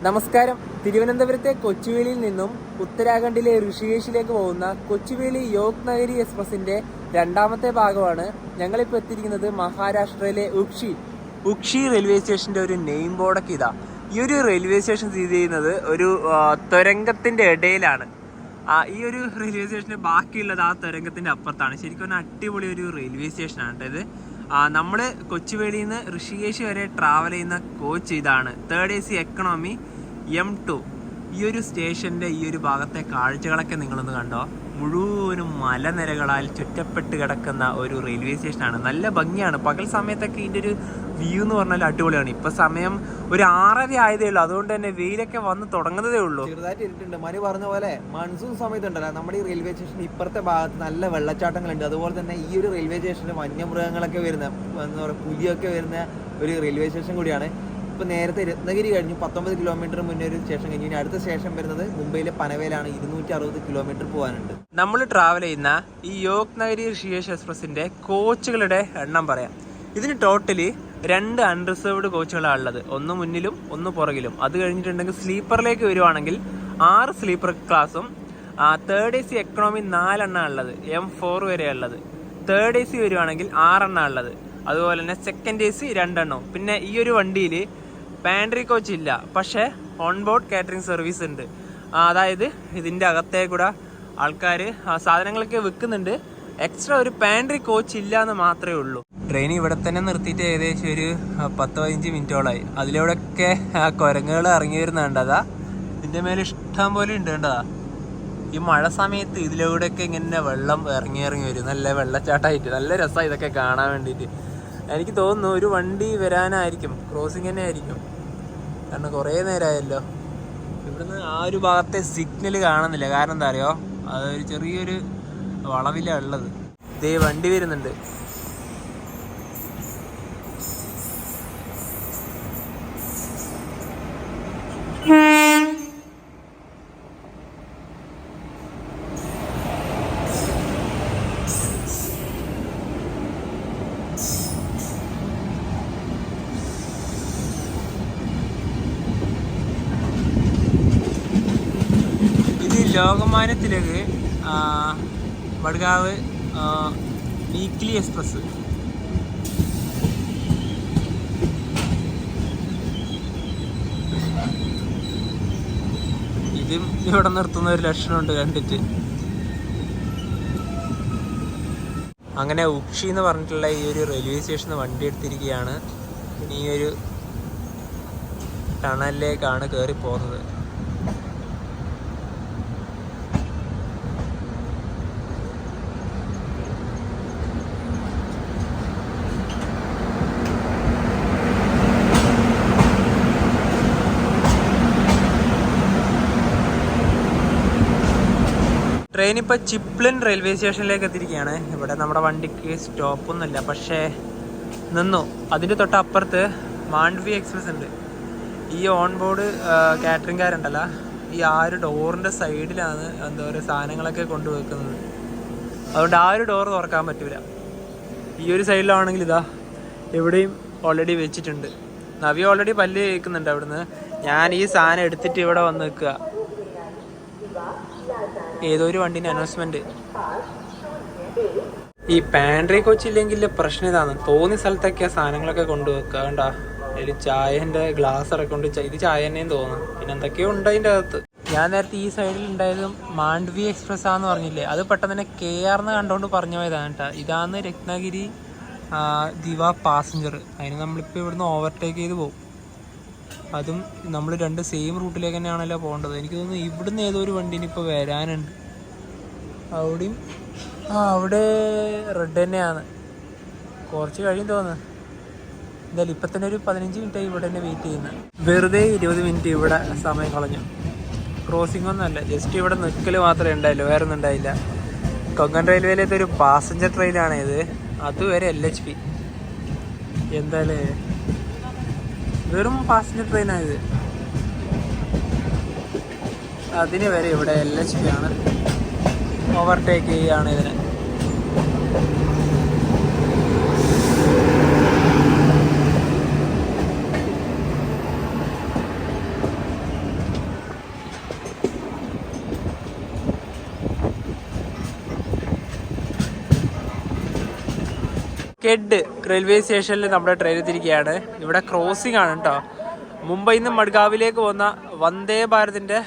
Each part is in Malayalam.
നമസ്കാരം. തിരുവനന്തപുരത്തെ കൊച്ചുവേളിയിൽ നിന്നും ഉത്തരാഖണ്ഡിലെ ഋഷികേശിലേക്ക് പോകുന്ന കൊച്ചുവേളി യോഗ് നഗരി എക്സ്പ്രസിന്റെ രണ്ടാമത്തെ ഭാഗമാണ്. ഞങ്ങളിപ്പോൾ എത്തിയിരിക്കുന്നത് മഹാരാഷ്ട്രയിലെ ഉക്ഷി റെയിൽവേ സ്റ്റേഷന്റെ ഒരു നെയിം ബോർഡൊക്കെ ഇതാ. ഈ ഒരു റെയിൽവേ സ്റ്റേഷൻ സ്ഥിതി ചെയ്യുന്നത് ഒരു തുരങ്കത്തിന്റെ ഇടയിലാണ്. ഈ ഒരു റെയിൽവേ സ്റ്റേഷന് ബാക്കിയുള്ളത് ആ തുരങ്കത്തിന്റെ അപ്പുറത്താണ്. ശരിക്കും ഒരു അടിപൊളി ഒരു റെയിൽവേ സ്റ്റേഷനാണ് ഇത്. നമ്മൾ കൊച്ചുവേളിയിൽ നിന്ന് ഋഷികേശ് വരെ ട്രാവൽ ചെയ്യുന്ന കോച്ച് ഇതാണ്, 3rd AC എക്കണോമി M2. ഈ ഒരു സ്റ്റേഷൻ്റെ ഈ ഒരു ഭാഗത്തെ കാഴ്ചകളൊക്കെ നിങ്ങളൊന്ന് കണ്ടോ. മുഴുവനും മലനിരകളാൽ ചുറ്റപ്പെട്ട് കിടക്കുന്ന ഒരു റെയിൽവേ സ്റ്റേഷനാണ്. നല്ല ഭംഗിയാണ്. പകൽ സമയത്തൊക്കെ ഇതിൻ്റെ ഒരു വ്യൂ എന്ന് പറഞ്ഞാൽ അടിപൊളിയാണ്. ഇപ്പം സമയം ഒരു 6:30 ആയതേ ഉള്ളൂ. അതുകൊണ്ട് തന്നെ വെയിലൊക്കെ വന്ന് തുടങ്ങുന്നതേ ഉള്ളൂ. ചെറുതായിട്ട് ഇരുട്ടുണ്ട്. മനു പറഞ്ഞ പോലെ മൺസൂൺ സമയത്തുണ്ടല്ലോ നമ്മുടെ ഈ റെയിൽവേ സ്റ്റേഷൻ ഇപ്പുറത്തെ ഭാഗത്ത് നല്ല വെള്ളച്ചാട്ടങ്ങളുണ്ട്. അതുപോലെ തന്നെ ഈ ഒരു റെയിൽവേ സ്റ്റേഷനിൽ വന്യമൃഗങ്ങളൊക്കെ വരുന്ന, എന്താ പറയുക, പുലിയൊക്കെ വരുന്ന ഒരു റെയിൽവേ സ്റ്റേഷൻ കൂടിയാണ്. ഇപ്പോൾ നേരത്തെ രത്നഗിരി കഴിഞ്ഞു 19 കിലോമീറ്റർ മുന്നേ ഒരു സ്റ്റേഷൻ കഴിഞ്ഞു. ഇനി അടുത്ത സ്റ്റേഷൻ വരുന്നത് മുംബൈയിലെ പനവേലാണ്. 260 കിലോമീറ്റർ പോകാനുണ്ട്. നമ്മൾ ട്രാവൽ ചെയ്യുന്ന ഈ യോഗ് നഗരി ഋഷികേശ് എക്സ്പ്രസിന്റെ കോച്ചുകളുടെ എണ്ണം പറയാം. ഇതിന് ടോട്ടലി 2 അൺറിസർവ്ഡ് കോച്ചുകളാണ് ഉള്ളത്. ഒന്ന് മുന്നിലും ഒന്ന് പുറകിലും. അത് കഴിഞ്ഞിട്ടുണ്ടെങ്കിൽ സ്ലീപ്പറിലേക്ക് വരുവാണെങ്കിൽ 6 സ്ലീപ്പർ ക്ലാസ്സും 3rd AC എക്കണോമി 4 എണ്ണം ഉള്ളത്. M4 വരെ ഉള്ളത്. 3rd AC വരുവാണെങ്കിൽ 6 എണ്ണം ഉള്ളത്. അതുപോലെ തന്നെ 2nd AC 2 എണ്ണവും. പിന്നെ ഈ ഒരു വണ്ടിയിൽ പാൻട്രി കോച്ച് ഇല്ല, പക്ഷേ ഓൺ ബോർഡ് കാറ്ററിംഗ് സർവീസ് ഉണ്ട്. അതായത് ഇതിൻ്റെ അകത്തേ കൂടെ ആൾക്കാർ സാധനങ്ങളൊക്കെ വെക്കുന്നുണ്ട്. എക്സ്ട്രാ ഒരു പാൻട്രി കോച്ച് ഇല്ല എന്ന് മാത്രമേ ഉള്ളൂ. ട്രെയിൻ ഇവിടെ തന്നെ നിർത്തിയിട്ട് ഏകദേശം ഒരു 10-15 മിനിറ്റോളായി. അതിലൂടെയൊക്കെ കുരങ്ങുകൾ ഇറങ്ങി വരുന്നുണ്ടതാ. ഇതിൻ്റെ മേലെ ഇഷ്ടം പോലെ ഉണ്ട് കേട്ടതാ. ഈ മഴ സമയത്ത് ഇതിലൂടെയൊക്കെ ഇങ്ങനെ വെള്ളം ഇറങ്ങി വരും. നല്ല വെള്ളച്ചാട്ടമായിട്ട് നല്ല രസമാണ് ഇതൊക്കെ കാണാൻ വേണ്ടിയിട്ട്. എനിക്ക് തോന്നുന്നു ഒരു വണ്ടി വരാനായിരിക്കും, ക്രോസിങ് തന്നെ ആയിരിക്കും. കാരണം കുറേ നേരമായല്ലോ. ഇവിടുന്ന് ആ ഒരു ഭാഗത്തെ സിഗ്നൽ കാണുന്നില്ല. കാരണം എന്താ അറിയോ, അതൊരു ചെറിയൊരു വളവിലാണ് ഉള്ളത്. ഇതേ വണ്ടി വരുന്നുണ്ട്. ലോകമാന്യത്തിലേക്ക് വഡ്ഗാവ് വീക്ക്ലി എക്സ്പ്രസ്. ഇതും ഇവിടെ നിർത്തുന്ന ഒരു ലക്ഷണമുണ്ട് കണ്ടിട്ട്. അങ്ങനെ ഉക്ഷി എന്ന് പറഞ്ഞിട്ടുള്ള ഈ ഒരു റെയിൽവേ സ്റ്റേഷനിൽ വണ്ടി എടുത്തിരിക്കുകയാണ്. ഈ ഒരു ടണലിലേക്കാണ് കയറി പോകുന്നത്. ട്രെയിൻ ഇപ്പോൾ ചിപ്ലിൻ റെയിൽവേ സ്റ്റേഷനിലേക്ക് എത്തിയിരിക്കുകയാണ്. ഇവിടെ നമ്മുടെ വണ്ടിക്ക് സ്റ്റോപ്പൊന്നുമില്ല, പക്ഷേ നിന്നു. അതിൻ്റെ തൊട്ടപ്പുറത്ത് മാണ്ഡവി എക്സ്പ്രസ് ഉണ്ട്. ഈ ഓൺ ബോർഡ് കാറ്ററിംഗുകാരുണ്ടല്ലോ, ഈ ആ ഒരു ഡോറിൻ്റെ സൈഡിലാണ് എന്താ പറയുക സാധനങ്ങളൊക്കെ കൊണ്ടുവെക്കുന്നത്. അതുകൊണ്ട് ആ ഒരു ഡോർ തുറക്കാൻ പറ്റില്ല. ഈ ഒരു സൈഡിലാണെങ്കിൽ ഇതാ എവിടെയും ഓൾറെഡി വെച്ചിട്ടുണ്ട്. നവി ഓൾറെഡി പല്ല് കേൾക്കുന്നുണ്ട് അവിടുന്ന്. ഞാൻ ഈ സാധനം എടുത്തിട്ട് ഇവിടെ വന്ന് നിൽക്കുക. ഏതോ ഒരു വണ്ടിൻ്റെ അനൗൺസ്മെന്റ്. ഈ പാൻട്രി കോച്ച് ഇല്ലെങ്കിൽ പ്രശ്നം ഇതാണ്, തോന്നിയ സ്ഥലത്തൊക്കെ സാധനങ്ങളൊക്കെ കൊണ്ടുവെക്കുക. കണ്ടാ അതിൽ ചായൻ്റെ ഗ്ലാസ് ഇറക്കൊണ്ട്, ഇത് ചായ തന്നെയും തോന്നുന്നു. പിന്നെ എന്തൊക്കെയോ ഉണ്ട് അതിൻ്റെ അകത്ത്. ഞാൻ നേരത്തെ ഈ സൈഡിൽ ഉണ്ടായതും മാണ്ഡവി എക്സ്പ്രസ് ആന്ന് പറഞ്ഞില്ലേ, അത് പെട്ടെന്ന് തന്നെ KR കണ്ടുകൊണ്ട് പറഞ്ഞു പോയതാണ് കേട്ടോ. ഇതാന്ന് രത്നഗിരി ദിവ പാസഞ്ചർ. അതിന് നമ്മളിപ്പോൾ ഇവിടുന്ന് ഓവർടേക്ക് ചെയ്ത് പോകും. അതും നമ്മൾ 2 സെയിം റൂട്ടിലേക്ക് തന്നെയാണല്ലോ പോകേണ്ടത്. എനിക്ക് തോന്നുന്നു ഇവിടുന്ന് ഏതോ ഒരു വണ്ടീന് ഇപ്പോൾ വരാനുണ്ട്. അവിടെയും അവിടെ റെഡ് തന്നെയാണ്. കുറച്ച് കഴിയും തോന്നുന്നു. എന്തായാലും ഇപ്പം തന്നെ ഒരു 15 മിനിറ്റായി ഇവിടെ തന്നെ വെയിറ്റ് ചെയ്യുന്നത്. വെറുതെ 20 മിനിറ്റ് ഇവിടെ സമയം കളഞ്ഞു. ക്രോസിംഗ് ഒന്നുമല്ല, ജസ്റ്റ് ഇവിടെ നിൽക്കൽ മാത്രമേ ഉണ്ടായില്ല, വേറെ ഒന്നും ഉണ്ടായില്ല. കൊങ്കൺ റെയിൽവേയിലത്തെ ഒരു പാസഞ്ചർ ട്രെയിനാണ് ഇത്. അതുവരെ LHP. എന്തായാലും വെറും പാസഞ്ചർ ട്രെയിനാണിത്. അതിന് വരെ ഇവിടെ LHP ആണ്. ഓവർടേക്ക് ചെയ്യുകയാണ് ഇതിന്. കെഡ് റെയിൽവേ സ്റ്റേഷനിൽ നമ്മുടെ ട്രെയിൻ എത്തിയിരിക്കുകയാണ്. ഇവിടെ ക്രോസിംഗ് ആണ് കേട്ടോ. മുംബൈയിൽ നിന്ന് മഡ്ഗാവിലേക്ക് പോകുന്ന വന്ദേ ഭാരതിന്റെ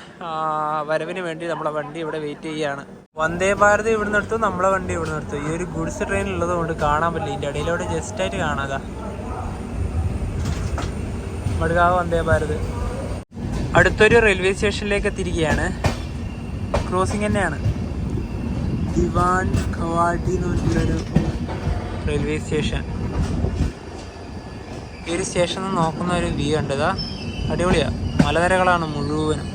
വരവിന് വേണ്ടി നമ്മളെ വണ്ടി ഇവിടെ വെയിറ്റ് ചെയ്യുകയാണ്. വന്ദേ ഭാരത് ഇവിടെ നിർത്തും, നമ്മളെ വണ്ടി ഇവിടെ നിർത്തും. ഈ ഒരു ഗുഡ്സ് ട്രെയിൻ ഉള്ളത് കൊണ്ട് കാണാൻ പറ്റില്ല. ഇതിൻ്റെ ഇടയിലൂടെ ജസ്റ്റ് ആയിട്ട് കാണാതാ മഡ്ഗാവ് വന്ദേ ഭാരത്. അടുത്തൊരു റെയിൽവേ സ്റ്റേഷനിലേക്ക് എത്തിയിരിക്കുകയാണ്. ക്രോസിംഗ് തന്നെയാണ്. ദിവാൻ ഖവാട്ടി എന്ന് പറഞ്ഞൊരു റെയിൽവേ സ്റ്റേഷൻ. ഈ ഒരു സ്റ്റേഷൻ നോക്കുന്ന ഒരു വ്യൂ ഉണ്ട്. ഇതാ അടിപൊളിയാ, മലനിരകളാണ് മുഴുവനും.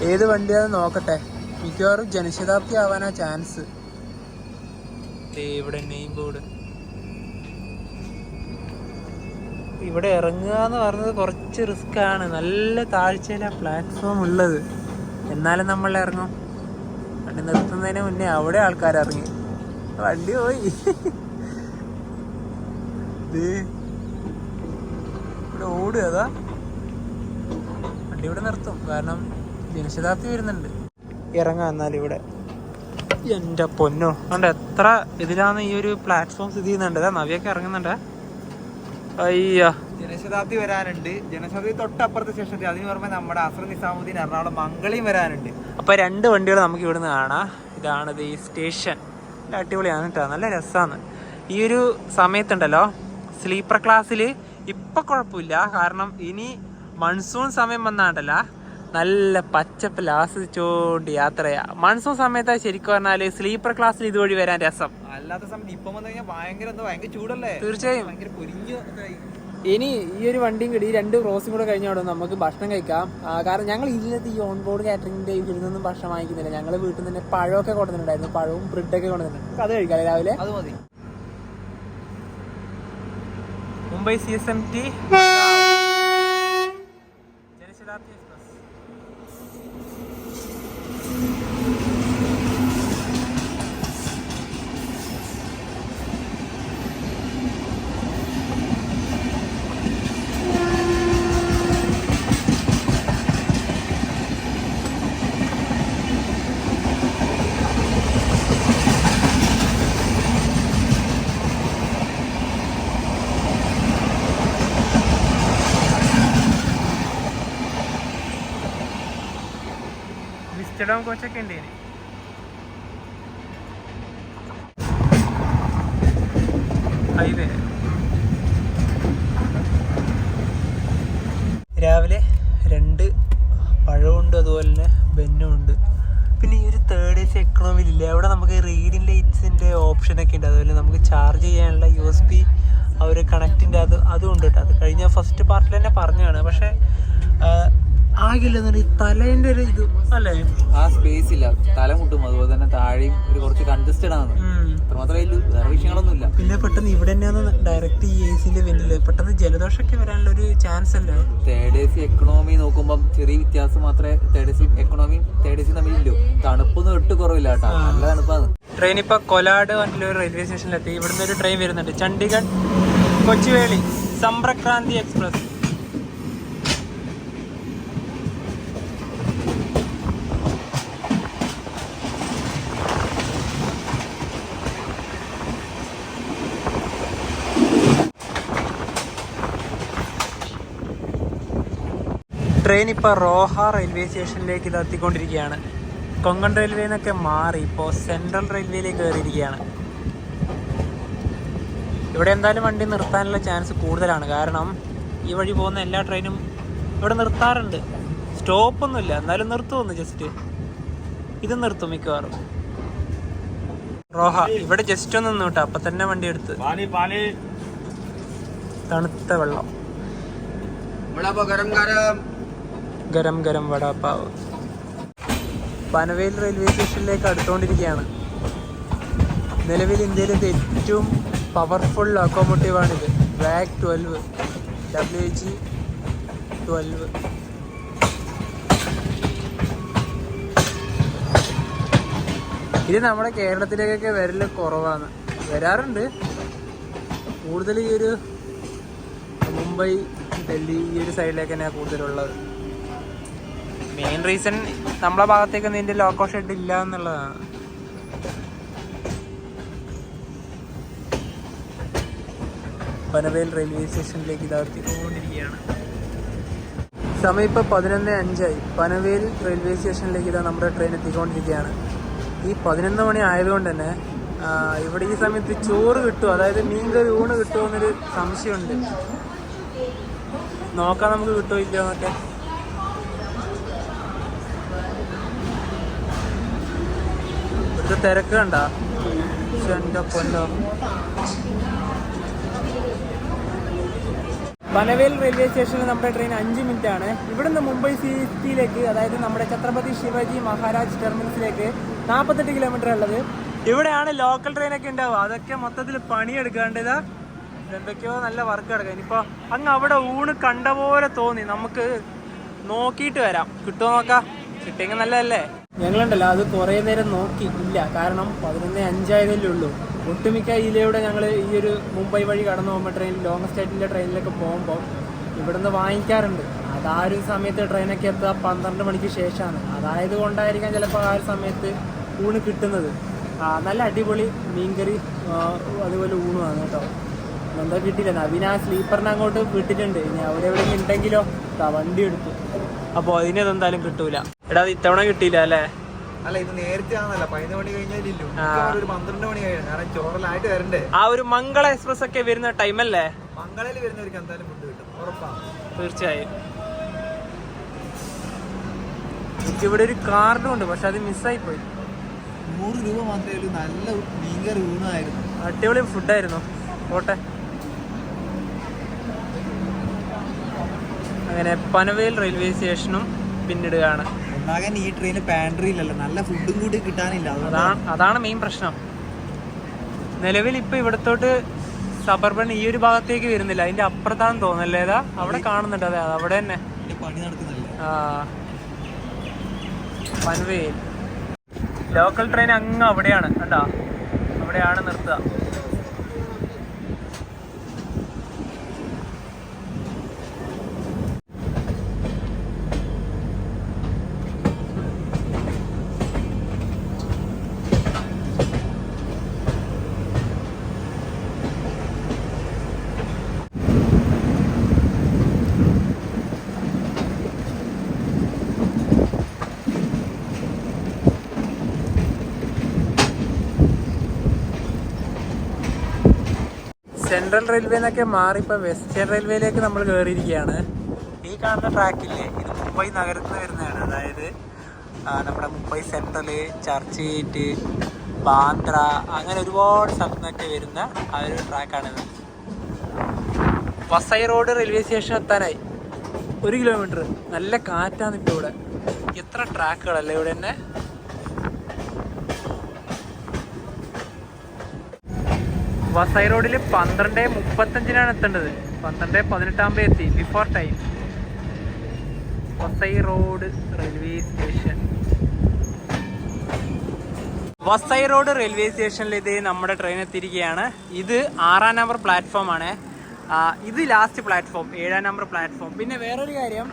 ഏത് വണ്ടിയാണെന്ന് നോക്കട്ടെ. മിക്കവാറും ജനശതാബ്ദി ആവാനാ ചാൻസ്. ഇവിടെ നെയിം ബോർഡ്. ഇവിടെ ഇറങ്ങുക എന്ന് പറഞ്ഞത് കുറച്ച് റിസ്ക് ആണ്. നല്ല താഴ്ചയിലാണ് പ്ലാറ്റ്ഫോം ഉള്ളത്. എന്നാലും നമ്മൾ ഇറങ്ങും. വണ്ടി നിർത്തുന്നതിന് മുന്നേ അവിടെ ആൾക്കാർ ഇറങ്ങി. വണ്ടി പോയി. ഇവിടെ ഓടുക. അതാ വണ്ടി ഇവിടെ നിർത്തും, കാരണം ജനശതാബ്ദി വരുന്നുണ്ട്. ഇറങ്ങാം എന്നാൽ ഇവിടെ. എൻ്റെ പൊന്നോ, അതുകൊണ്ട് എത്ര ഇതിലാണ് ഈ ഒരു പ്ലാറ്റ്ഫോം സ്ഥിതി ചെയ്യുന്നുണ്ട്. നവിയൊക്കെ ഇറങ്ങുന്നുണ്ട്. അയ്യ, ജനശതാബ്ദി വരാനുണ്ട്. ജനശതാബ്ദി തൊട്ടപ്പുറത്തെ സ്റ്റേഷനിൽ. അതിന് പുറമെ നമ്മുടെ അസ്ര നിസാമുദ്ദീൻ എറണാകുളം മംഗളയും വരാനുണ്ട്. അപ്പൊ 2 വണ്ടികൾ നമുക്ക് ഇവിടുന്ന് കാണാം. ഇതാണിത് ഈ സ്റ്റേഷൻ. അടിപൊളിയാണ് കേട്ടോ, നല്ല രസമാണ്. ഈ ഒരു സമയത്തുണ്ടല്ലോ സ്ലീപ്പർ ക്ലാസ്സിൽ ഇപ്പൊ കുഴപ്പമില്ല, കാരണം ഇനി മൺസൂൺ സമയം വന്നാണ്ടല്ല നല്ല പച്ചപ്പിൽ ആസ്വദിച്ചോണ്ട് യാത്ര ചെയ്യാം. മൺസൂൺ സമയത്ത് ശരിക്കും പറഞ്ഞാല് സ്ലീപ്പർ ക്ലാസ്സിൽ ഇതുവഴി വരാൻ രസം. അല്ലാത്ത സമയത്ത് ഇപ്പം വന്നു കഴിഞ്ഞാൽ ഭയങ്കര ചൂടല്ലേ. തീർച്ചയായും. ഇനി ഈ ഒരു വണ്ടിയും കൂടി 2 ക്രോസിംഗ് കൂടെ കഴിഞ്ഞോടെ നമുക്ക് ഭക്ഷണം കഴിക്കാം. കാരണം ഞങ്ങൾ ഇതിനകത്ത് ഈ ഓൺ ബോർഡ് കാറ്ററിംഗിന്റെ ഇതിൽ ഭക്ഷണം വാങ്ങിക്കുന്നില്ല. ഞങ്ങൾ വീട്ടിൽ നിന്ന് തന്നെ പഴമൊക്കെ കൊണ്ടുവന്നിട്ടുണ്ടായിരുന്നു. പഴവും ബ്രെഡൊക്കെ കൊണ്ടുവന്നിട്ടുണ്ട്. അത് കഴിക്കാം രാവിലെ. അത് മതി. Mumbai CSMT Janshatabdi express. Vistadome കോച്ചൊക്കെ ഉണ്ട് ഇനി. ഹൈവേ രാവിലെ 2 പഴമുണ്ട്, അതുപോലെ തന്നെ ബെന്നും ഉണ്ട്. പിന്നെ ഈ ഒരു 3rd AC എക്കണോമിയിലില്ല, അവിടെ നമുക്ക് റീഡിങ് ലൈറ്റ്സിൻ്റെ ഓപ്ഷനൊക്കെ ഉണ്ട്. അതുപോലെ നമുക്ക് ചാർജ് ചെയ്യാനുള്ള USB ആ ഒരു കണക്റ്റിൻ്റെ അതും ഉണ്ട് കേട്ടോ. അത് കഴിഞ്ഞ ഫസ്റ്റ് പാർട്ടിൽ തന്നെ പറഞ്ഞതാണ്. പക്ഷേ ആകില്ലെന്നുണ്ട് ഈ തലേൻ്റെ ഒരു ഇത് അല്ലേ, ആ സ്പേസ് ഇല്ല, തല മുട്ടും. അതുപോലെ തന്നെ താഴെയും ഒരു കുറച്ച് കൺജസ്റ്റഡ് ആണ്. അത്രമാത്രമേ വേറെ വിഷയങ്ങളൊന്നുമില്ല. പിന്നെ പെട്ടെന്ന് ഇവിടെ തന്നെയാണ് ഡയറക്റ്റ് ഈ AC വെന്റില് പെട്ടെന്ന് ജലദോഷമൊക്കെ വരാനുള്ള ഒരു ചാൻസ് അല്ലേ. 3rd AC എക്കണോമി നോക്കുമ്പോൾ ചെറിയ വ്യത്യാസം മാത്രമേ 3rd AC എക്കണോമിയും 3rd AC തമ്മിലില്ലോ. തണുപ്പൊന്നും ഒട്ടും കുറവില്ല കേട്ടോ, നല്ല തണുപ്പാണ്. ട്രെയിൻ ഇപ്പൊ കൊലാഡ് പറഞ്ഞ ഒരു റെയിൽവേ സ്റ്റേഷനിലെത്തി. ഇവിടുന്ന് ഒരു ട്രെയിൻ വരുന്നുണ്ട്, ചണ്ഡീഗഡ് കൊച്ചുവേളി സമ്പർക്രാന്തി എക്സ്പ്രസ്. ട്രെയിൻ ഇപ്പോൾ റോഹ റെയിൽവേ സ്റ്റേഷനിലേക്ക് എത്തിക്കൊണ്ടിരിക്കുകയാണ്. കൊങ്കൺ റെയിൽവേ എന്നൊക്കെ മാറി ഇപ്പോൾ സെൻട്രൽ റെയിൽവേയിലേക്ക് കയറിയിരിക്കുകയാണ്. ഇവിടെ എന്തായാലും വണ്ടി നിർത്താനുള്ള ചാൻസ് കൂടുതലാണ്, കാരണം ഈ വഴി പോകുന്ന എല്ലാ ട്രെയിനും ഇവിടെ നിർത്താറുണ്ട്. സ്റ്റോപ്പൊന്നുമില്ല, എന്നാലും നിർത്തുമെന്ന് ജസ്റ്റ്. ഇത് നിർത്തും മിക്കവാറും. റോഹ ഇവിടെ ജസ്റ്റ് ഒന്ന് നിന്നു കേട്ടോ, അപ്പം തന്നെ വണ്ടി എടുത്ത്. തണുത്ത വെള്ളം, ഗരം ഗരം വടാപ്പാവ്. പനവേൽ റെയിൽവേ സ്റ്റേഷനിലേക്ക് അടുത്തുകൊണ്ടിരിക്കുകയാണ്. നിലവിൽ ഇന്ത്യയിലെ ഏറ്റവും പവർഫുൾ ലോക്കോമോട്ടീവാണിത്. വാഗ് 12 WG12. ഇത് നമ്മുടെ കേരളത്തിലേക്കൊക്കെ വരല് കുറവാണ്. വരാറുണ്ട് കൂടുതൽ ഈ ഒരു മുംബൈ, ഡൽഹി ഈ ഒരു സൈഡിലേക്ക് തന്നെയാണ് കൂടുതലുള്ളത്. മെയിൻ റീസൺ നമ്മളെ ഭാഗത്തേക്കൊന്നും ഇതിൻ്റെ ലോക്കോ ഷെഡ് ഇല്ല എന്നുള്ളതാണ്. പനവേൽ റെയിൽവേ സ്റ്റേഷനിലേക്ക് ഇതാ എത്തിക്കൊണ്ടിരിക്കുകയാണ്. സമയം ഇപ്പോൾ 11:05 പനവേൽ റെയിൽവേ സ്റ്റേഷനിലേക്ക് ഇതാ നമ്മുടെ ട്രെയിൻ എത്തിക്കൊണ്ടിരിക്കുകയാണ്. ഈ 11 മണി ആയതുകൊണ്ട് തന്നെ ഇവിടെ ഈ സമയത്ത് ചോറ് കിട്ടുമോ, അതായത് മീൻകറി ഊണ് കിട്ടുമോ എന്നൊരു സംശയമുണ്ട്. നോക്കാം നമുക്ക് കിട്ടുമോ ഇല്ലയോ എന്നൊക്കെ. ഇവിടുത്തെ തിരക്ക് കണ്ട എൻ്റെ പൊന്നോ. പനവേൽ റെയിൽവേ സ്റ്റേഷനിൽ നമ്മുടെ ട്രെയിൻ 5 മിനിറ്റ് ആണ്. ഇവിടുന്ന് മുംബൈ സിറ്റിയിലേക്ക്, അതായത് നമ്മുടെ ഛത്രപതി ശിവജി മഹാരാജ് ടെർമിനസിലേക്ക് 48 കിലോമീറ്റർ ഉള്ളത്. ഇവിടെയാണ് ലോക്കൽ ട്രെയിനൊക്കെ ഉണ്ടാവുക. അതൊക്കെ മൊത്തത്തിൽ പണിയെടുക്കാണ്ടതാ, എന്തൊക്കെയോ നല്ല വർക്ക് കിടക്കുക. ഇനിയിപ്പോൾ അങ്ങ് അവിടെ ഊണ് കണ്ട പോലെ തോന്നി. നമുക്ക് നോക്കിയിട്ട് വരാം, കിട്ടുമോ നോക്കാം. കിട്ടിയെങ്കിൽ നല്ലതല്ലേ. ഞങ്ങളുണ്ടല്ലോ അത് കുറേ നേരം നോക്കി ഇല്ല, കാരണം 11:05 ആയതല്ലേ ഉള്ളൂ. ഒട്ടുമിക്ക ഇതിലൂടെ ഞങ്ങൾ ഈ ഒരു മുംബൈ വഴി കടന്നു പോകുമ്പോൾ ട്രെയിൻ ലോങ്ങസ്റ്റ് ആയിട്ടുള്ള ട്രെയിനിലൊക്കെ പോകുമ്പോൾ ഇവിടുന്ന് വാങ്ങിക്കാറുണ്ട്. അതായൊരു സമയത്ത് ട്രെയിനൊക്കെ എത്തുക 12 മണിക്ക് ശേഷമാണ്. അതായത് കൊണ്ടായിരിക്കാം ചിലപ്പോൾ ആ ഒരു സമയത്ത് ഊണ് കിട്ടുന്നത്. നല്ല അടിപൊളി മീൻകറി അതുപോലെ ഊണുമാണ് കേട്ടോ. എന്താ കിട്ടിയില്ല, നവീന ആ സ്ലീപ്പറിനെ അങ്ങോട്ട് വിട്ടിട്ടുണ്ട്. ഇനി അവിടെ എവിടെയെങ്കിലും ഉണ്ടെങ്കിലോ വണ്ടി എടുത്തു. അപ്പോൾ അതിനെന്തായാലും കിട്ടൂല. എടാ അത് ഇത്തവണ കിട്ടിയില്ല അല്ലേ? അല്ല, ഇത് നേരത്തെ ആണല്ലോ, 11 മണി കഴിഞ്ഞാലില്ലോ, ഒരു 12 മണി കഴിയും. കാരണം ചോറലായിട്ട് വരണ്ടേ. ആ ഒരു മംഗള എക്സ്പ്രസ് ഒക്കെ വരുന്ന ടൈമല്ലേ? മംഗളയിൽ വരുന്നവർക്ക് എന്തായാലും ഫുഡ് കിട്ടും, ഉറപ്പാണ്. തീർച്ചയായും. എനിക്കിവിടെ ഒരു കാർഡും ഉണ്ട്, പക്ഷെ അത് മിസ്സായി പോയി. 100 രൂപ മാത്രമേ ഉള്ളൂ. നല്ല മീൻകറി ഊണായിരുന്നു, അടിപൊളി ഫുഡായിരുന്നു. പോട്ടെ. അങ്ങനെ പനവേൽ റെയിൽവേ സ്റ്റേഷനും പിന്നിടുകയാണ്. ഒന്നാകൻ ഈ ട്രെയിന് പാൻട്രിയിലല്ല, നല്ല ഫുഡും കൂടി കിട്ടാനില്ല. അതാണ് മെയിൻ പ്രശ്നം. നിലവിൽ ഇപ്പൊ ഇവിടത്തോട്ട് സബർബൻ ഈ ഒരു ഭാഗത്തേക്ക് വരുന്നില്ല, അതിന്റെ അപ്പുറത്താണെന്ന് തോന്നുന്നല്ലേ? ഏതാ അവിടെ കാണുന്നുണ്ട്. അതെ, അവിടെ തന്നെ പണി നടക്കുന്നില്ല. പനവേൽ ലോക്കൽ ട്രെയിൻ അങ്ങ് അവിടെയാണ് കണ്ടാ, അവിടെയാണ് നിർത്തുക. സെൻട്രൽ റെയിൽവേ എന്നൊക്കെ മാറി ഇപ്പോൾ വെസ്റ്റേൺ റെയിൽവേയിലേക്ക് നമ്മൾ കയറിയിരിക്കുകയാണ്. ഈ കാണുന്ന ട്രാക്കില്ലേ, ഇത് മുംബൈ നഗരത്തിൽ വരുന്നതാണ്. അതായത് നമ്മുടെ Mumbai central, church gate, Bandra, അങ്ങനെ ഒരുപാട് സ്ഥലത്തു നിന്നൊക്കെ വരുന്ന ആ ഒരു ട്രാക്കാണിത്. Vasai road railway station എത്താനായി 1 kilometre. നല്ല കാറ്റാണ് ഇപ്പോൾ ഇവിടെ. എത്ര ട്രാക്കുകളല്ലേ ഇവിടെ തന്നെ. വസൈ റോഡിൽ 12:35 എത്തേണ്ടത്. 12:18 എത്തി, before time. Vasai road railway station. Vasai road railway സ്റ്റേഷനിൽ ഇത് നമ്മുടെ ട്രെയിൻ എത്തിയിരിക്കുകയാണ്. ഇത് 6-ാം നമ്പർ പ്ലാറ്റ്ഫോമാണ്. ഇത് ലാസ്റ്റ് പ്ലാറ്റ്ഫോം, 7-ാം നമ്പർ പ്ലാറ്റ്ഫോം. പിന്നെ വേറൊരു കാര്യം,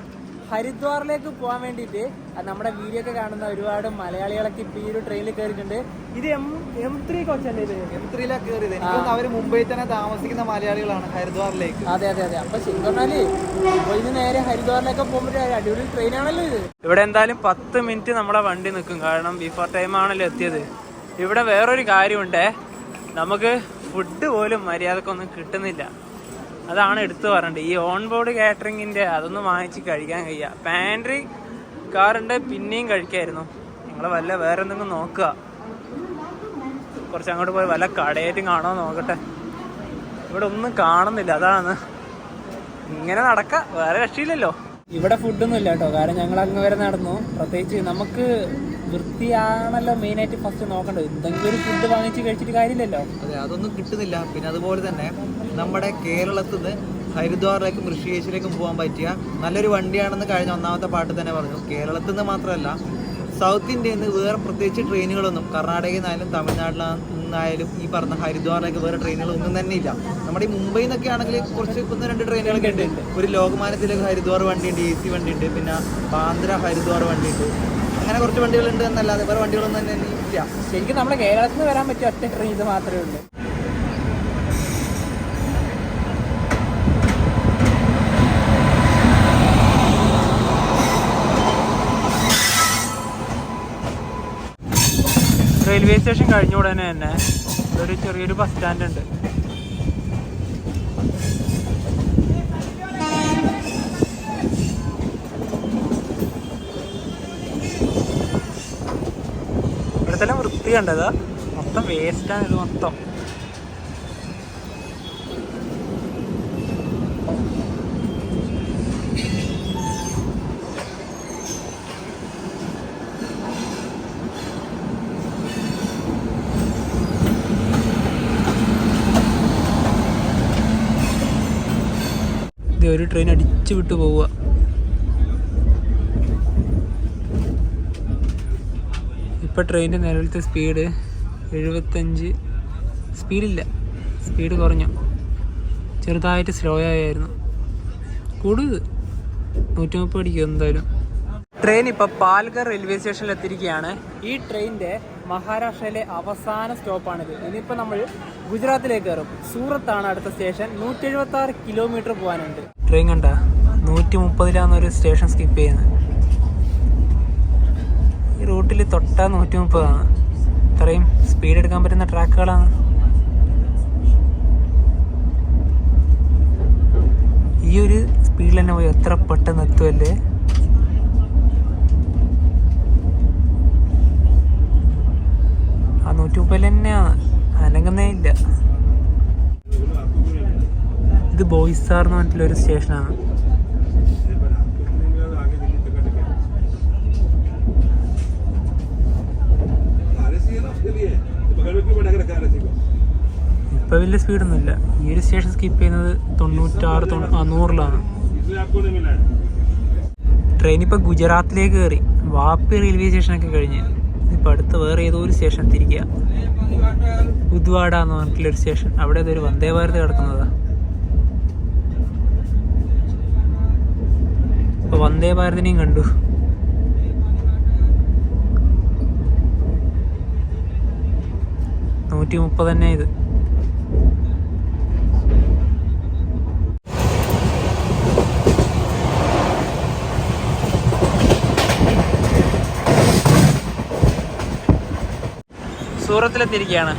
ഹരിദ്വാറിലേക്ക് പോകാൻ വേണ്ടിയിട്ട് നമ്മുടെ വീഡിയോ ഒക്കെ കാണുന്ന ഒരുപാട് മലയാളികളൊക്കെ ഇപ്പൊ ഈ ഒരു ട്രെയിനിൽ കയറിയിട്ടുണ്ട്. ഇത് M3 കോച്ചല്ലേ? ഇത് M3യിലാണ് കയറിയത്. അവര് മുംബൈയിൽ തന്നെ താമസിക്കുന്ന മലയാളികളാണ് ഹരിദ്വാറിലേക്ക്. അതെ അതെ അതെ. അപ്പൊ ശരിക്കും പറഞ്ഞാല് മുംബൈയിൽ നേരെ ഹരിദ്വാറിലേക്ക് പോകുമ്പോൾ അടിപൊളി ട്രെയിനാണല്ലോ ഇത്. ഇവിടെ എന്തായാലും 10 മിനിറ്റ് നമ്മുടെ വണ്ടി നിൽക്കും, കാരണം ബിഫോർ ടൈം ആണല്ലോ എത്തിയത്. ഇവിടെ വേറൊരു കാര്യമുണ്ട്, നമുക്ക് ഫുഡ് പോലും മര്യാദക്കൊന്നും കിട്ടുന്നില്ല. അതാണ് എടുത്തു പറഞ്ഞത്. ഈ ഓൺ ബോർഡ് കാറ്ററിങ്ങിൻ്റെ അതൊന്നും വാങ്ങിച്ച് കഴിക്കാൻ കഴിയുക. പാൻട്രി കാറുണ്ട്, പിന്നെയും കഴിക്കായിരുന്നു. നിങ്ങൾ വല്ല വേറെ എന്തെങ്കിലും നോക്കുക. കുറച്ച് അങ്ങോട്ട് പോയി വല്ല കടയേറ്റും കാണാൻ നോക്കട്ടെ. ഇവിടെ ഒന്നും കാണുന്നില്ല, അതാണ്. ഇങ്ങനെ നടക്കാം, വേറെ രക്ഷയില്ലല്ലോ. ഇവിടെ ഫുഡൊന്നും ഇല്ല കേട്ടോ, കാരണം ഞങ്ങൾ അങ്ങ് വരെ നടന്നു. പ്രത്യേകിച്ച് നമുക്ക് വൃത്തിയാണല്ലോ മെയിനായിട്ട് ഫസ്റ്റ് നോക്കേണ്ടത്. എന്തെങ്കിലും ഒരു ഫുഡ് വാങ്ങിച്ച് കഴിച്ചിട്ട് കാര്യമില്ലല്ലോ. അതെ, അതൊന്നും കിട്ടുന്നില്ല. പിന്നെ അതുപോലെ തന്നെ നമ്മുടെ കേരളത്തിൽ നിന്ന് ഹരിദ്വാറിലേക്കും ഋഷികേശിലേക്കും പോകാൻ പറ്റിയ നല്ലൊരു വണ്ടിയാണെന്ന് കഴിഞ്ഞ ഒന്നാമത്തെ പാട്ട് തന്നെ പറഞ്ഞു. കേരളത്തിൽ നിന്ന് മാത്രമല്ല, സൗത്ത് ഇന്ത്യയിൽ നിന്ന് വേറെ പ്രത്യേകിച്ച് ട്രെയിനുകളൊന്നും, കർണാടകയിൽ നിന്നായാലും തമിഴ്നാട്ടിൽ നിന്നായാലും ഈ പറഞ്ഞ ഹരിദ്വാറിലേക്ക് വേറെ ട്രെയിനുകളൊന്നും തന്നെ ഇല്ല. നമ്മുടെ ഈ മുംബൈയിൽ നിന്നൊക്കെ ആണെങ്കിൽ കുറച്ച് 1-2 ട്രെയിനുകളൊക്കെ ഉണ്ട്. ഒരു ലോകമാന്യത്തിലേക്ക് ഹരിദ്വാർ വണ്ടിയുണ്ട്, AC വണ്ടിയുണ്ട്, പിന്നെ ബാന്ദ്ര ഹരിദ്വാർ വണ്ടിയുണ്ട്. അങ്ങനെ കുറച്ച് വണ്ടികളുണ്ട് എന്നല്ലാതെ വേറെ വണ്ടികളൊന്നും തന്നെ ഇല്ല. ശരിക്കും നമ്മുടെ കേരളത്തിൽ നിന്ന് വരാൻ പറ്റിയ ഒറ്റ ട്രെയിൻ ഇത് മാത്രമേ ഉള്ളൂ. റെയിൽവേ സ്റ്റേഷൻ കഴിഞ്ഞ ഉടനെ തന്നെ ഒരു ചെറിയൊരു ബസ് സ്റ്റാൻഡ് ഉണ്ട്. ഇവിടുത്തെ വൃത്തി കണ്ടതാ, മൊത്തം വേസ്റ്റാണ് ഇത് മൊത്തം. ഒരു ട്രെയിൻ അടിച്ചു വിട്ടു പോവുക. ഇപ്പം ട്രെയിനിൻ്റെ നിലവിലത്തെ സ്പീഡ് 75. സ്പീഡില്ല, സ്പീഡ് കുറഞ്ഞു, ചെറുതായിട്ട് സ്ലോ ആയിരുന്നു. കൂടുതൽ 130 അടിക്കും എന്തായാലും. ട്രെയിൻ ഇപ്പോൾ പാൽഘർ റെയിൽവേ സ്റ്റേഷനിൽ എത്തിയിരിക്കുകയാണ്. ഈ ട്രെയിനിൻ്റെ മഹാരാഷ്ട്രയിലെ അവസാന സ്റ്റോപ്പാണിത്. ഇനിയിപ്പോൾ നമ്മൾ ഗുജറാത്തിലേക്ക് കയറും. സൂറത്താണ് അടുത്ത സ്റ്റേഷൻ. 176 കിലോമീറ്റർ പോകാനുണ്ട്. ട്രെയിൻ കണ്ട 130 ഒരു സ്റ്റേഷൻ സ്കിപ്പ് ചെയ്യുന്നത്. ഈ റൂട്ടിൽ തൊട്ടാ 130. ഇത്രയും സ്പീഡ് എടുക്കാൻ പറ്റുന്ന ട്രാക്കുകളാണ്. ഈ ഒരു സ്പീഡിൽ തന്നെ പോയി എത്ര പെട്ടെന്ന് എത്തുമല്ലേ. ആ 130 തന്നെയാണ്, അനങ്ങുന്നേ ഇല്ല. ഇത് ബോയ്സാർ എന്ന് പറഞ്ഞിട്ടുള്ളൊരു സ്റ്റേഷനാണ്. ഇപ്പൊ വലിയ സ്പീഡൊന്നുമില്ല. ഈ ഒരു സ്റ്റേഷൻ സ്കിപ്പ് ചെയ്യുന്നത് 96, 100ലാണ്. ട്രെയിൻ ഇപ്പൊ ഗുജറാത്തിലേക്ക് കയറി. വാപ്പി റെയിൽവേ സ്റ്റേഷനൊക്കെ കഴിഞ്ഞ് ഇപ്പൊ അടുത്ത് വേറെ ഏതോ ഒരു സ്റ്റേഷൻ തിരിക്കുക. ഉദ്വാഡ എന്ന് പറഞ്ഞിട്ടുള്ളൊരു സ്റ്റേഷൻ. അവിടെ ഇതൊരു വന്ദേ ഭാരത് കിടക്കുന്നതാ. ഇപ്പൊ വന്ദേ ഭാരതിനെയും കണ്ടു. $130 തന്നെ ഇത്. സൂറത്തിലെത്തിയിരിക്കുകയാണ്.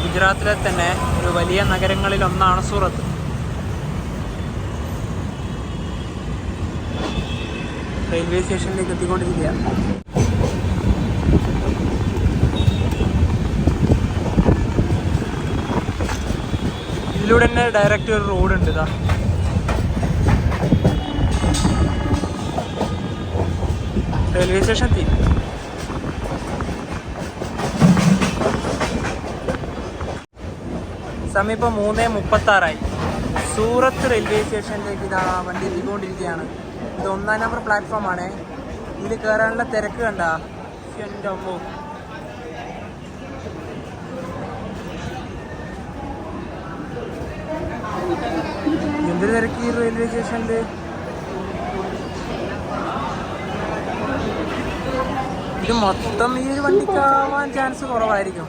ഗുജറാത്തിലെ തന്നെ ഒരു വലിയ നഗരങ്ങളിൽ ഒന്നാണ് സൂറത്ത്. റെയിൽവേ സ്റ്റേഷനിലേക്ക് എത്തിക്കൊണ്ടിരിക്കുക. ഇതിലൂടെ തന്നെ ഡയറക്റ്റ് ഒരു റോഡ് ഉണ്ട്. ഇതാ റെയിൽവേ സ്റ്റേഷൻ എത്തി. സമയം ഇപ്പോൾ 3:36. സൂറത്ത് റെയിൽവേ സ്റ്റേഷനിലേക്ക് ഇതാ വണ്ടി എത്തിക്കൊണ്ടിരിക്കുകയാണ്. ഇത് 1ാം നമ്പർ പ്ലാറ്റ്ഫോമാണ്. ഇതിൽ കയറാനുള്ള തിരക്ക് കണ്ട എൻ്റെ അമ്മോ. എന്തൊരു തിരക്ക് ഈ റെയിൽവേ സ്റ്റേഷനിൽ. ഇത് മൊത്തം ഈ ഒരു വണ്ടിക്കാവാൻ ചാൻസ് കുറവായിരിക്കും.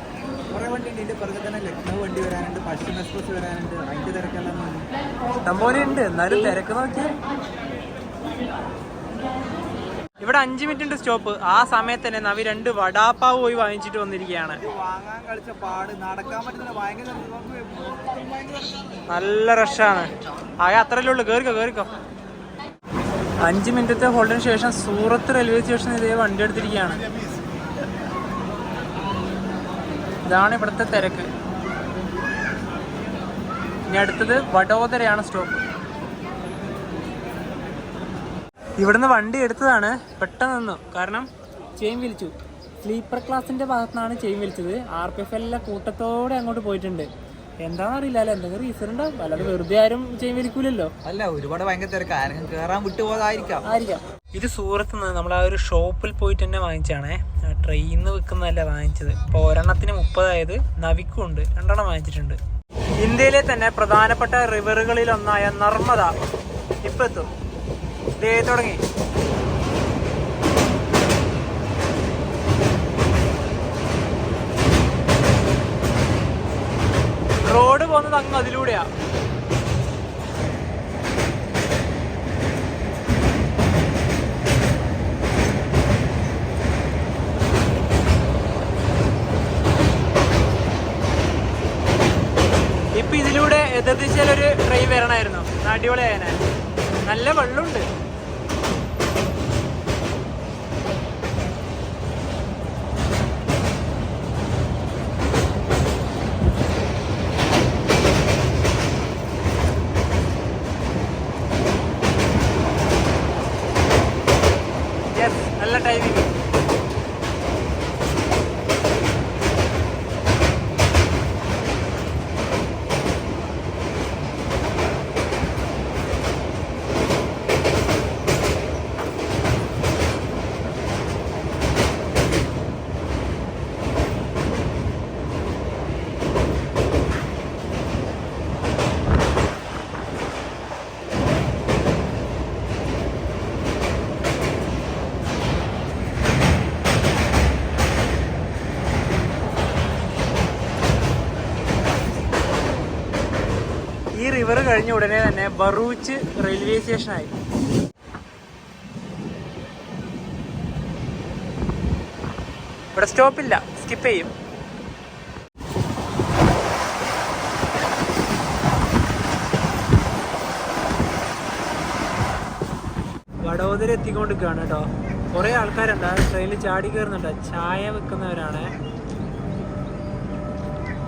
കുറേ വണ്ടി ഉണ്ട്. ഇതിൻ്റെ പുറകെ തന്നെ ലക്നൗ വണ്ടി വരാനുണ്ട്, പശ്ചിമ എക്സ്പ്രസ് വരാനുണ്ട്. അതിൻ്റെ തിരക്കെല്ലാം ഇഷ്ടംപോലെ ഉണ്ട്. എന്നാലും തിരക്ക് നോക്കി. ഇവിടെ 5 മിനിറ്റ് സ്റ്റോപ്പ്. ആ സമയത്ത് തന്നെ നവി 2 വടാപ്പാവ് പോയി വാങ്ങിച്ചിട്ട് വന്നിരിക്കുകയാണ്. വാങ്ങാൻ കളിച്ച പാട്, നടക്കാൻ പറ്റുന്ന ഭയങ്കര നല്ല റഷാണ്. ആകെ അത്രയല്ലേ ഉള്ളൂ. കേറിക്കോ. 5 മിനിറ്റത്തെ ഹോൾഡിന് ശേഷം സൂറത്ത് റെയിൽവേ സ്റ്റേഷനിൽ ഇതേ വണ്ടി എടുത്തിരിക്കുകയാണ്. ഇതാണ് ഇവിടുത്തെ തിരക്ക്. ഇനി അടുത്തത് വഡോദരയാണ് സ്റ്റോപ്പ്. ഇവിടുന്ന് വണ്ടി എടുത്തതാണ്, പെട്ടെന്ന് നിന്നു. കാരണം ചെയിൻ വലിച്ചു. സ്ലീപ്പർ ക്ലാസിൻ്റെ ഭാഗത്തുനിന്നാണ് ചെയിൻ വലിച്ചത്. RPF എല്ലാം കൂട്ടത്തോടെ അങ്ങോട്ട് പോയിട്ടുണ്ട്. എന്താണെന്ന് അറിയില്ല. അല്ല എന്തെങ്കിലും റീസൺ ഉണ്ടാവും. അല്ലാതെ വെറുതെ ആരും ചെയിൻ വലിക്കൂലല്ലോ. അല്ല, ഒരുപാട് ഭയങ്കര തിരക്ക്. ആരെങ്കിലും കയറാൻ വിട്ടുപോയതായിരിക്കാം. ഇത് സൂറത്ത് നിന്ന് നമ്മൾ ആ ഒരു ഷോപ്പിൽ പോയിട്ട് തന്നെ വാങ്ങിച്ചാണേ. ട്രെയിനിൽ നിന്ന് വിൽക്കുന്നതല്ല വാങ്ങിച്ചത്. ഇപ്പോൾ ഒരെണ്ണത്തിന് 30 ആയത്. നവിക്കും ഉണ്ട്, 2 വാങ്ങിച്ചിട്ടുണ്ട്. ഇന്ത്യയിലെ തന്നെ പ്രധാനപ്പെട്ട റിവറുകളിൽ ഒന്നായ നർമ്മദ ഇപ്പം എത്തും. ഇതേ തുടങ്ങി. റോഡ് പോകുന്നത് അങ്ങ് അതിലൂടെയാ. പ്രതീക്ഷയിൽ ഒരു ട്രെയിൻ വരണമായിരുന്നു, അടിപൊളിയായനെ. നല്ല വെള്ളമുണ്ട്. നല്ല ടൈമിങ്. ഈ റിവർ കഴിഞ്ഞ ഉടനെ തന്നെ ബറൂച്ച് റെയിൽവേ സ്റ്റേഷനായി. ഇവിടെ സ്റ്റോപ്പില്ല, സ്കിപ്പ് ചെയ്യും. വഡോദര എത്തിക്കൊണ്ടിരിക്കുകയാണ് കേട്ടോ. കുറെ ആൾക്കാരുണ്ട് ട്രെയിനിൽ ചാടി കയറുന്നുണ്ട്. ചായ വെക്കുന്നവരാണ്.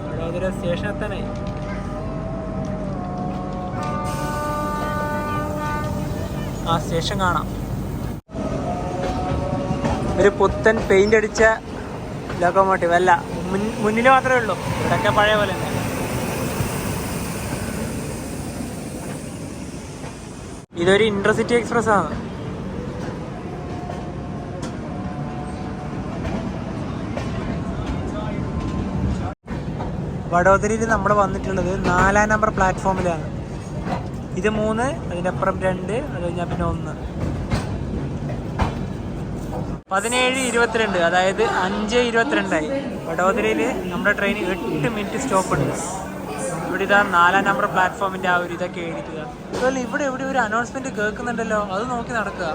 വഡോദര സ്റ്റേഷൻ എത്താനായി. ആ സ്റ്റേഷൻ കാണാം. ഒരു പുത്തൻ പെയിന്റ് അടിച്ച ലോക്കോമോട്ടീവ് അല്ല, മുന്നിൽ മാത്രമേ ഉള്ളൂ. ഇവിടെയൊക്കെ പഴയ പോലെ തന്നെ. ഇതൊരു ഇന്റർസിറ്റി എക്സ്പ്രസ് ആണ്. വഡോദരയിൽ നമ്മൾ വന്നിട്ടുള്ളത് 4-ാം നമ്പർ പ്ലാറ്റ്ഫോമിലാണ്. ഇത് 3, അതിൻ്റെ അപ്പുറം 2, അത് കഴിഞ്ഞാൽ പിന്നെ 1. 17:22, അതായത് 5:22 വഡോദരയിൽ നമ്മുടെ ട്രെയിൻ 8 മിനിറ്റ് സ്റ്റോപ്പ് ഉണ്ട്. ഇവിടെ ഇതാ 4-ാം നമ്പർ പ്ലാറ്റ്ഫോമിൻ്റെ ആ ഒരു ഇതൊക്കെ എഴുതിക്കുക. അതുപോലെ ഇവിടെ എവിടെ ഒരു അനൗൺസ്മെന്റ് കേൾക്കുന്നുണ്ടല്ലോ, അത് നോക്കി നടക്കുക.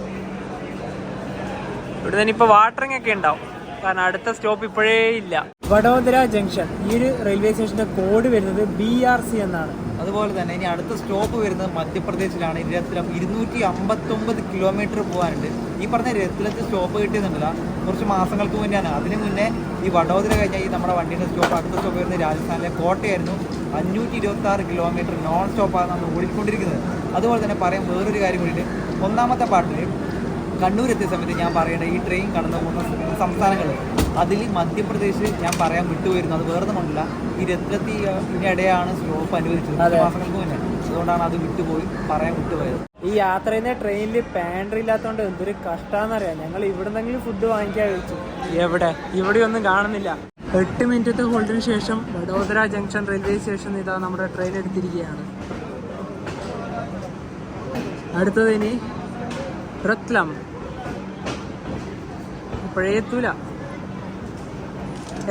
ഇവിടെ തന്നെ ഇപ്പോൾ വാട്ടറിംഗ് ഒക്കെ ഉണ്ടാവും, കാരണം അടുത്ത സ്റ്റോപ്പ് ഇപ്പോഴേ ഇല്ല. വഡോദര ജംഗ്ഷൻ, ഈ ഒരു റെയിൽവേ സ്റ്റേഷന്റെ കോഡ് വരുന്നത് BRC എന്നാണ്. അതുപോലെ തന്നെ ഇനി അടുത്ത സ്റ്റോപ്പ് വരുന്നത് മധ്യപ്രദേശിലാണ്. രത്ലം 259 കിലോമീറ്റർ പോകാനുണ്ട്. ഈ പറഞ്ഞ രത്ലത്തിൽ സ്റ്റോപ്പ് കിട്ടിയെന്നുണ്ടല്ല, കുറച്ച് മാസങ്ങൾക്ക് മുന്നെയാണ്. അതിന് മുന്നേ ഈ വഡോദര കഴിഞ്ഞാൽ ഈ നമ്മുടെ വണ്ടിയുടെ സ്റ്റോപ്പ്, അടുത്ത സ്റ്റോപ്പ് വരുന്നത് രാജസ്ഥാനിലെ കോട്ടയായിരുന്നു. 526 കിലോമീറ്റർ നോൺ സ്റ്റോപ്പാണ് നമ്മൾ ഓടിക്കൊണ്ടിരിക്കുന്നത്. അതുപോലെ തന്നെ പറയാൻ വേറൊരു കാര്യം കൂടിയിട്ട്, 1ാമത്തെ പാർട്ടിൽ കണ്ണൂർ എത്തിയ സമയത്ത് ഞാൻ പറയേണ്ട ഈ ട്രെയിൻ കടന്നു പോകുന്ന സംസ്ഥാനങ്ങൾ, അതിൽ മധ്യപ്രദേശ് ഞാൻ പറയാൻ വിട്ടുപോയിരുന്നു. അത് വേറെ കൊണ്ടല്ല, ഈ രത്ലത്തിനിടെയാണ് സ്റ്റോപ്പ് അനുവദിച്ചത് മാസങ്ങൾക്ക് മുന്നേ. അതുകൊണ്ടാണ് അത് പറയാൻ വിട്ടുപോയത്. ഈ യാത്ര ചെയ്യുന്ന ട്രെയിനിൽ പാൻട്രി ഇല്ലാത്തതുകൊണ്ട് എന്തൊരു കഷ്ടമാണെന്നറിയാം. ഞങ്ങൾ ഇവിടുന്നെങ്കിലും ഫുഡ് വാങ്ങിക്കാൻ കഴിച്ചു. ഇവിടെ ഒന്നും കാണുന്നില്ല. 8 മിനിറ്റത്തെ ഹോൾഡിന് ശേഷം വഡോദര ജംഗ്ഷൻ റെയിൽവേ സ്റ്റേഷൻ ഇതാ നമ്മുടെ ട്രെയിൻ എടുത്തിരിക്കുകയാണ്. അടുത്തത് ഇനി രത്ലം. ഇപ്പോഴേ എത്തൂല,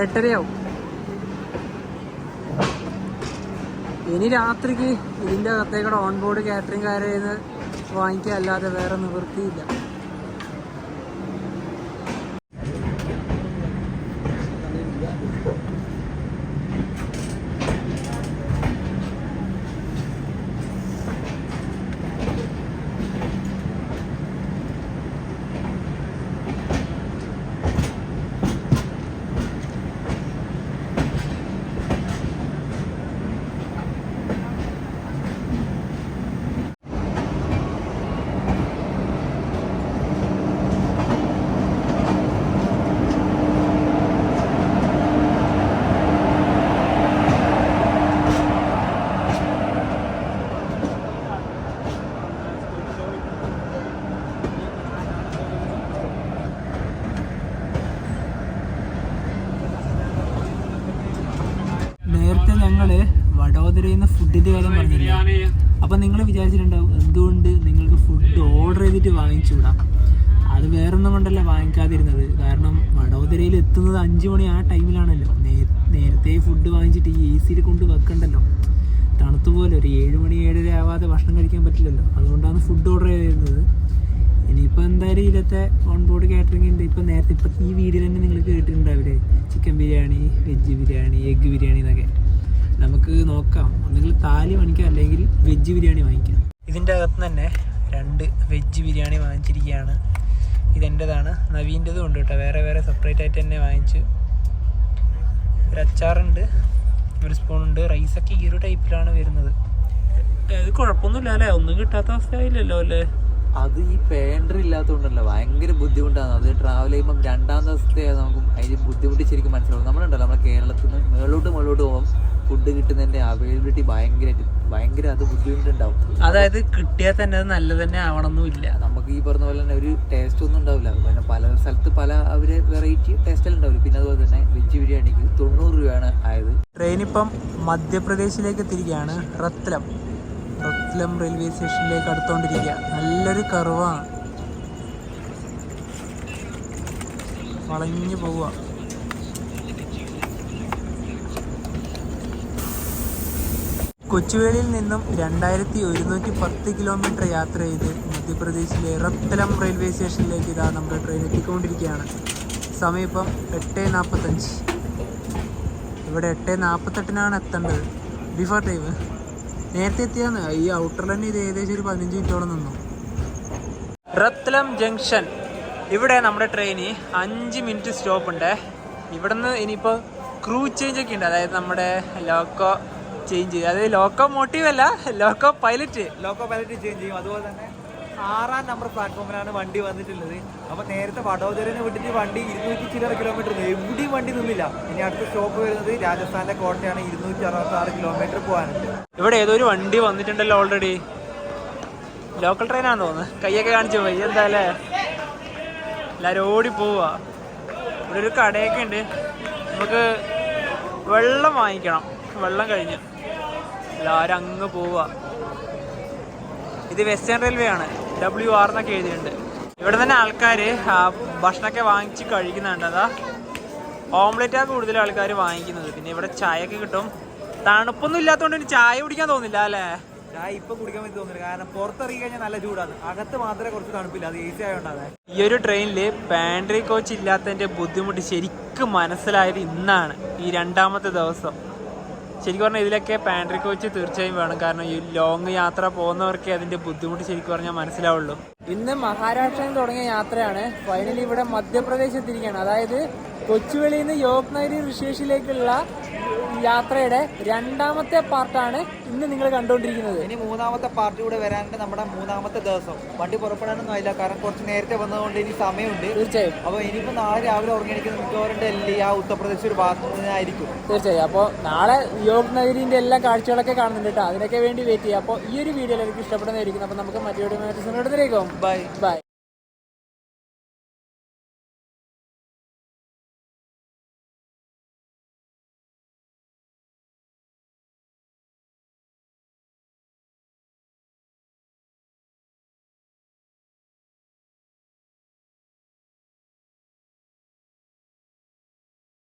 8:30 ഇനി രാത്രിക്ക് ഇതിൻ്റെ അകത്തേക്കൂടെ ഓൺ ബോർഡ് കാറ്ററിംഗുകാരെ വാങ്ങിക്കുക, അല്ലാതെ വേറെ നിവൃത്തിയില്ല. നേരത്തെ ഞങ്ങള് വഡോദരയിൽ നിന്ന് ഫുഡിന്റെ കാര്യം പറഞ്ഞില്ല. അപ്പൊ നിങ്ങൾ വിചാരിച്ചിട്ടുണ്ടാവും എന്തുകൊണ്ട് നിങ്ങൾക്ക് ഫുഡ് ഓർഡർ ചെയ്തിട്ട് വാങ്ങിച്ചുകൂടാ. അത് വേറൊന്നും കൊണ്ടല്ല വാങ്ങിക്കാതിരുന്നത്, കാരണം വഡോദരയിൽ എത്തുന്നത് 5 മണി ആ ടൈമിലാണല്ലോ. നേരത്തെ ഫുഡ് വാങ്ങിച്ചിട്ട് ഈ AC കൊണ്ട് വെക്കണ്ടല്ലോ, തണുത്തുപോലെ. ഒരു 7 മണി 7:30 ആവാതെ ഭക്ഷണം കഴിക്കാൻ പറ്റില്ലല്ലോ. അതുകൊണ്ടാണ് ഫുഡ് ഓർഡർ ചെയ്തിരുന്നത്. ഇനിയിപ്പോൾ എന്തായാലും ഇതിലത്തെ ഓൺ ബോർഡ് കാറ്ററിംഗ് ഉണ്ട്. ഇപ്പം നേരത്തെ ഇപ്പം ഈ വീഡിയോയിൽ തന്നെ നിങ്ങൾ കേട്ടിട്ടുണ്ടാവില്ലേ, chicken biryani, veg biryani, egg biryani എന്നൊക്കെ. നമുക്ക് നോക്കാം, ഒന്നുകിൽ താലി വാങ്ങിക്കാം അല്ലെങ്കിൽ വെജ് ബിരിയാണി വാങ്ങിക്കാം. ഇതിൻ്റെ അകത്ത് തന്നെ 2 വെജ് ബിരിയാണി വാങ്ങിച്ചിരിക്കുകയാണ്. ഇതെൻ്റെതാണ്, നവീൻ്റെതും ഉണ്ട് കേട്ടോ, വേറെ വേറെ സെപ്പറേറ്റ് ആയിട്ട് തന്നെ വാങ്ങിച്ചു. ഒരു അച്ചാറുണ്ട്, ഒരു സ്പൂണുണ്ട്. റൈസൊക്കെ ഈ ഒരു ടൈപ്പിലാണ് വരുന്നത്. ഇത് കുഴപ്പമൊന്നുമില്ല അല്ലേ, ഒന്നും കിട്ടാത്ത അവസ്ഥയില്ലല്ലോ അല്ലേ? അത് ഈ പേൻഡർ ഇല്ലാത്തതുകൊണ്ടല്ലോ ഭയങ്കര ബുദ്ധിമുട്ടാണ്. അത് ട്രാവൽ ചെയ്യുമ്പം 2-ാം ദിവസത്തെ നമുക്ക് അതിന് ബുദ്ധിമുട്ട് ശരിക്കും മനസ്സിലാവും. നമ്മളുണ്ടല്ലോ നമ്മുടെ കേരളത്തിൽ നിന്ന് മുകളിലോട്ട് പോകുമ്പോൾ ഫുഡ് കിട്ടുന്നതിൻ്റെ അവൈലബിലിറ്റി ഭയങ്കര അത് ബുദ്ധിമുട്ടുണ്ടാവും. അതായത് കിട്ടിയാൽ തന്നെ അത് നല്ലത് തന്നെ ആവണമെന്നില്ല. നമുക്ക് ഈ പറഞ്ഞ പോലെ തന്നെ ഒരു ടേസ്റ്റ് ഒന്നും ഉണ്ടാവില്ല. പിന്നെ പല സ്ഥലത്ത് പല അവര് വെറൈറ്റി ടേസ്റ്റെല്ലാം ഉണ്ടാവില്ല. പിന്നെ അതുപോലെ തന്നെ വെജ് ബിരിയാണിക്ക് 90 രൂപയാണ് ആയത്. ട്രെയിനിപ്പം മധ്യപ്രദേശിലേക്ക് എത്തിയിരിക്കുകയാണ്. റത്ലം റെയിൽവേ സ്റ്റേഷനിലേക്ക് അടുത്തോണ്ടിരിക്കുക. നല്ലൊരു കർവാണ്, വളഞ്ഞു പോവുക. കൊച്ചുവേളിയിൽ നിന്നും 2110 കിലോമീറ്റർ യാത്ര ചെയ്ത് മധ്യപ്രദേശിലെ റത്ലം റെയിൽവേ സ്റ്റേഷനിലേക്ക് ഇതാ നമ്മുടെ ട്രെയിൻ എത്തിക്കൊണ്ടിരിക്കുകയാണ്. സമയം ഇപ്പം 8:45. ഇവിടെ 8:48 എത്തേണ്ടത്. ബിഫോർ ടൈം നേരത്തെ എത്തിയാന്ന്. ഈ ഔട്ടറിൽ തന്നെ ഇത് ഏകദേശം ഒരു 15 മിനിറ്റോളം നിന്നു. റത്ലം ജംഗ്ഷൻ, ഇവിടെ നമ്മുടെ ട്രെയിന് 5 മിനിറ്റ് സ്റ്റോപ്പ് ഉണ്ട്. ഇവിടുന്ന് ഇനിയിപ്പോൾ ക്രൂ ചേഞ്ച് ഒക്കെ ഉണ്ട്. അതായത് നമ്മുടെ ലോക്കോ ചേഞ്ച് ചെയ്യും. അതായത് ലോക്കോ മോട്ടീവ് അല്ല, ലോക്കോ പൈലറ്റ് ചേഞ്ച് ചെയ്യും. അതുപോലെ തന്നെ 6-ാം നമ്പർ പ്ലാറ്റ്ഫോമിലാണ് വണ്ടി വന്നിട്ടുള്ളത്. അപ്പോൾ നേരത്തെ വഡോദരനെ വിട്ടിട്ട് വണ്ടി 200 ചില്ലറ കിലോമീറ്റർ എവിടെയും വണ്ടി നിന്നില്ല. ഇനി അടുത്ത സ്റ്റോപ്പ് വരുന്നത് രാജസ്ഥാനിലെ കോട്ടയാണ്. 266 കിലോമീറ്റർ പോകാനുണ്ട്. ഇവിടെ ഏതോ ഒരു വണ്ടി വന്നിട്ടുണ്ടല്ലോ ഓൾറെഡി. ലോക്കൽ ട്രെയിനാണെന്ന് തോന്നുന്നു. കൈയൊക്കെ കാണിച്ചു പോയി എന്താ അല്ലേ, എല്ലാവരും ഓടി പോവുക. ഇവിടെ ഒരു കടയൊക്കെ ഉണ്ട്. നമുക്ക് വെള്ളം വാങ്ങിക്കണം. വെള്ളം കഴിഞ്ഞ് എല്ലാവരും അങ്ങ് പോവുക. ഇത് വെസ്റ്റേൺ റെയിൽവേ ആണ്, WR എന്നൊക്കെ എഴുതിയിട്ടുണ്ട്. ഇവിടെ തന്നെ ആൾക്കാർ ഭക്ഷണമൊക്കെ വാങ്ങിച്ച് കഴിക്കുന്നുണ്ട്. അതാ ഓംലെറ്റാണ് കൂടുതൽ ആൾക്കാർ വാങ്ങിക്കുന്നത്. പിന്നെ ഇവിടെ ചായയൊക്കെ കിട്ടും. തണുപ്പൊന്നും ഇല്ലാത്തതുകൊണ്ട് ഇനി ചായ കുടിക്കാൻ തോന്നില്ല അല്ലേ? ചായ ഇപ്പൊ കുടിക്കാൻ പറ്റി തോന്നുന്നില്ല, കാരണം പുറത്തിറങ്ങി കഴിഞ്ഞാൽ നല്ല ചൂടാണ്. അകത്ത് മാത്രമേ കുറച്ച് തണുപ്പില്ല, അത് AC ആയതുകൊണ്ടാണ്. ഈ ഒരു ട്രെയിനിൽ പാൻട്രി കോച്ച് ഇല്ലാത്തതിൻ്റെ ബുദ്ധിമുട്ട് ശരിക്കും മനസ്സിലായത് ഇന്നാണ്, ഈ 2ാമത്തെ ദിവസം. ശരിക്കും പറഞ്ഞാൽ ഇതിലൊക്കെ പാൻട്രി കോച്ച് തീർച്ചയായും വേണം. കാരണം ഈ ലോങ് യാത്ര പോകുന്നവർക്ക് അതിൻ്റെ ബുദ്ധിമുട്ട് ശരിക്കും പറഞ്ഞാൽ മനസ്സിലാവുള്ളൂ. ഇന്ന് മഹാരാഷ്ട്രയിൽ തുടങ്ങിയ യാത്രയാണ്. ഫൈനലി ഇവിടെ മധ്യപ്രദേശ് എത്തിയിരിക്കുകയാണ്. അതായത് കൊച്ചുവേളിയിൽ നിന്ന് യോഗ്നഗരി ഋഷികേശിലേക്കുള്ള യാത്രയുടെ 2ാമത്തെ പാർട്ടാണ് ഇന്ന് നിങ്ങൾ കണ്ടുകൊണ്ടിരിക്കുന്നത്. ഇനി 3ാമത്തെ പാർട്ടി കൂടെ വരാനുണ്ട്. നമ്മുടെ 3ാമത്തെ ദിവസം വണ്ടി പുറപ്പെടാനൊന്നും ആയില്ല, കാരണം കുറച്ച് നേരത്തെ വന്നതുകൊണ്ട് ഇനി സമയമുണ്ട്. തീർച്ചയായും. അപ്പോൾ ഇനിയിപ്പോൾ നാളെ രാവിലെ ഉറങ്ങിയിരിക്കുന്ന മിക്കവാറും ഡൽഹി ആ ഉത്തർപ്രദേശ് ഒരു ഭാഗത്തു നിന്നായിരിക്കും. തീർച്ചയായും. അപ്പോൾ നാളെ യോഗ്നഗരിൻ്റെ എല്ലാ കാഴ്ചകളൊക്കെ കാണുന്നുണ്ട് കേട്ടോ. അതിനൊക്കെ വേണ്ടി വെയിറ്റ് ചെയ്യാം. അപ്പോൾ ഈ ഒരു വീഡിയോ എനിക്ക് ഇഷ്ടപ്പെടുന്നതായിരിക്കും. അപ്പോൾ നമുക്ക് മറ്റൊരു ബൈ ബൈ.